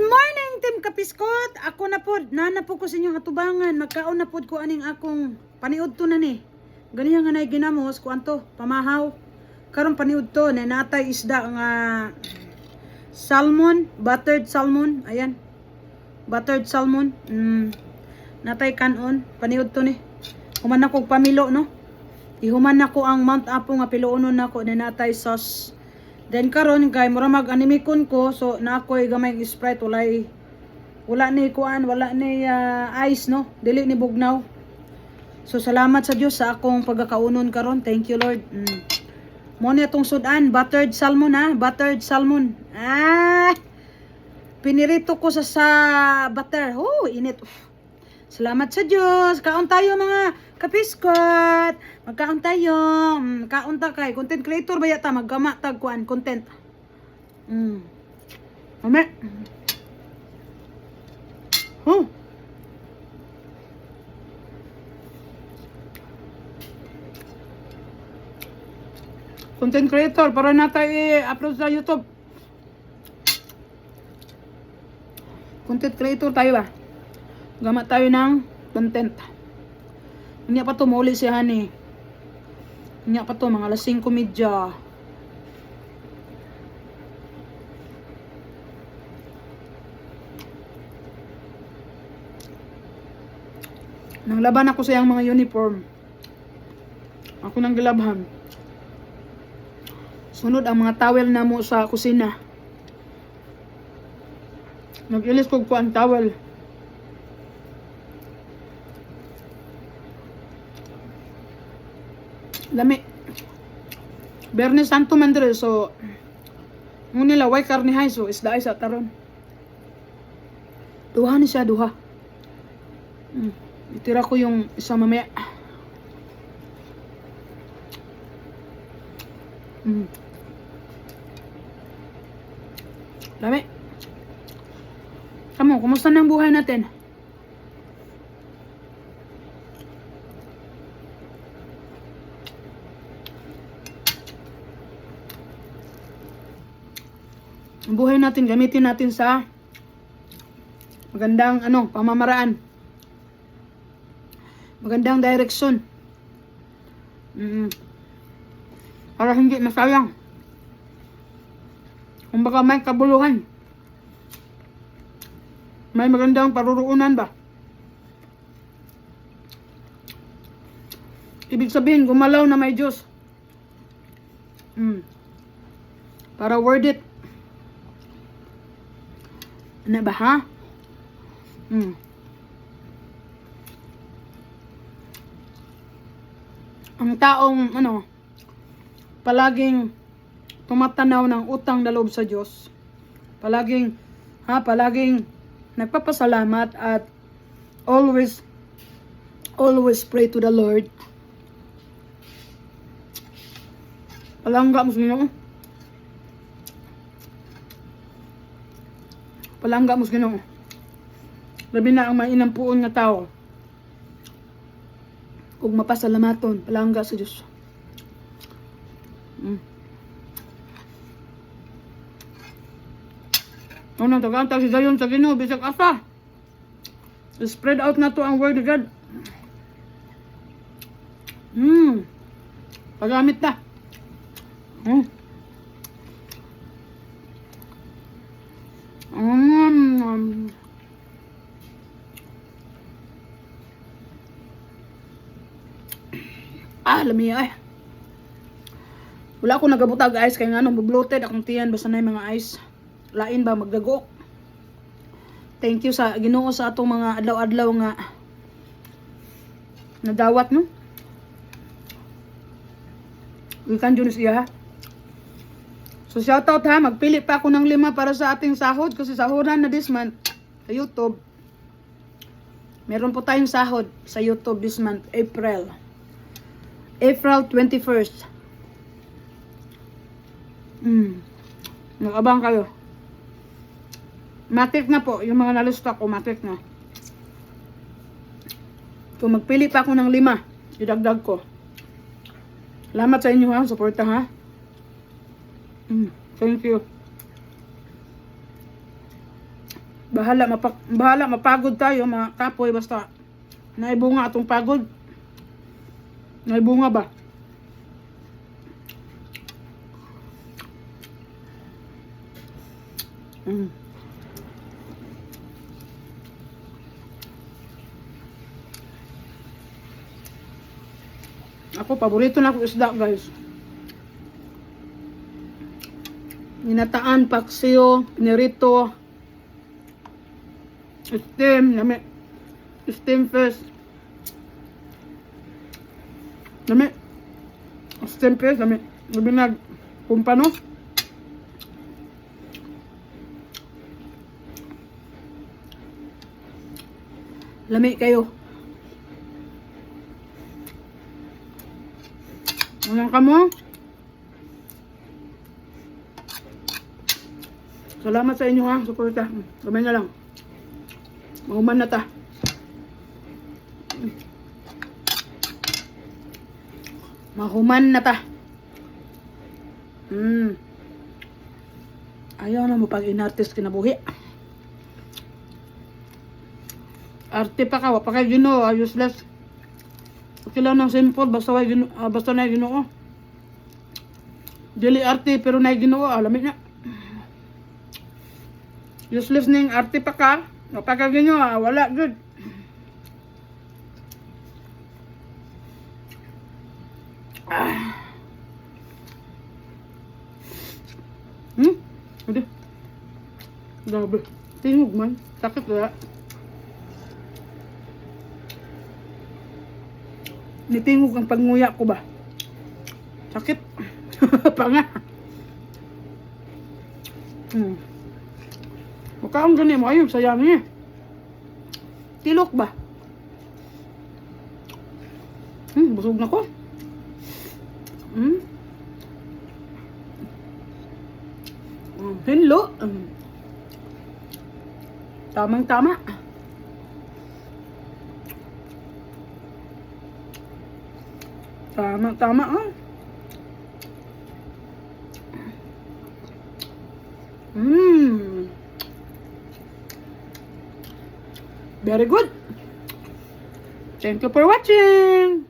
morning, Team Kapiskot! Ako na po, nanapod ko sa inyong atubangan. Magkaon na po ko aning akong paniud to na ni. Ganyan nga na ginamos ko anto, pamahaw. Karon paniud to, na natay isda nga salmon, buttered salmon. Ayan, buttered salmon. Natay kanon, paniud to ni. Human ako pamilo, no? Ihuman na ko ang Mount Apo nga piloonon na ko na natay sauce. Then karon kay mura mag-animikon ko, so na ako'y gamay Sprite, wala ni kuan, wala ni ice, no, dili ni bugnaw. So salamat sa Dios sa akong pagkakaunon karon. Thank you Lord. Mo ni atong sudan, buttered salmon ha, buttered salmon. Pinirito ko sa butter. Oh, init. Salamat sa Diyos. Kaon tayo mga kapiskot. Magkaon tayo. Kaon ta kay content creator ba yata maggama tag kuan content. Mame. Content creator para na tayo i-upload sa YouTube. Content creator tayo ba? Gama tayo ng content. Hindi pa to muli si Honey. Hindi pa to mga alas 5:30. Nang laban ako sa iyang mga uniform. Ako nang gilabhan. Sunod ang mga towel na mo sa kusina. Nag-ilis ko ang towel. Lami. Bernes Santo Mandrel, so ngunila way karnihay, so isda ay sa taron. Duha ni siya, duha. Itira ko yung isa mamaya. Lami. Kamu, kumusta na ang buhay natin? Ang buhay natin, gamitin natin sa magandang pamamaraan. Magandang direksyon. Para hindi masayang. Kung baka may kabuluhan. May magandang paruruunan ba? Ibig sabihin, gumalaw na may Diyos. Para worth it. Ano ba, ha? Ang taong, palaging tumatanaw ng utang na loob sa Diyos. Palaging nagpapasalamat at always pray to the Lord. Palangga mo sa Ginoo. Palangga mo sa Ginoo. Labi na ang mainampuon nga tao. Kung mapasalamaton, palangga sa Diyos. Tagantag si Dayon sa Ginoo bisag asa. Spread out na to ang word of God. Pagamit na. Lami ay. Wala ako nagabutag guys kay nga bloated akong tiyan basta na yung mga ice. Lain ba magdagok. Thank you sa Ginoo sa atong mga adlaw-adlaw nga nadawat, no? Ikan dyan siya, ha? So shoutout ha, magpili pa ako ng 5 para sa ating sahod kasi sahuran na this month sa YouTube. Meron po tayong sahod sa YouTube this month, April 21st. Nag-abang kayo. Matik na po, yung mga nalista ko, matik na. Kung magpili pa ako ng 5, idagdag ko. Salamat sa inyo ha, suporta ha. Thank you. Bahala mapagod tayo mga kapoy basta naibunga atong pagod. Naibunga ba? Mm. Ako, paborito na ako isda, guys. Ginataan, paksiyo, nirito, steam, nami, steam fish. Nami, steam fish, nami, nabinag, kumpano. Lami kayo. Anong kamo? Salamat sa inyo ha, suporta. Kamay na lang. Mahuman na ta. Mahuman na ta. Ayaw na mo pag inartist kinabuhi. Arte pa ka, wapa kay Ginoo, useless. Okay lang ng simple, basta na Ginoo. Dili arte pero na Ginoo, alamig na. Useless ning arte pa ka, wapa kay Ginoo, wala good. Hindi. Grabe. Tingog man. Sakit na. Nitingog ang pagnguya ko ba? Sakit. Panga. Mukha ang ganyan mo. Ayun, sayang niya. Tilok ba? Busog na ko. Hinlo. Tamang-tama. Tama-tama, oh. Very good. Thank you for watching.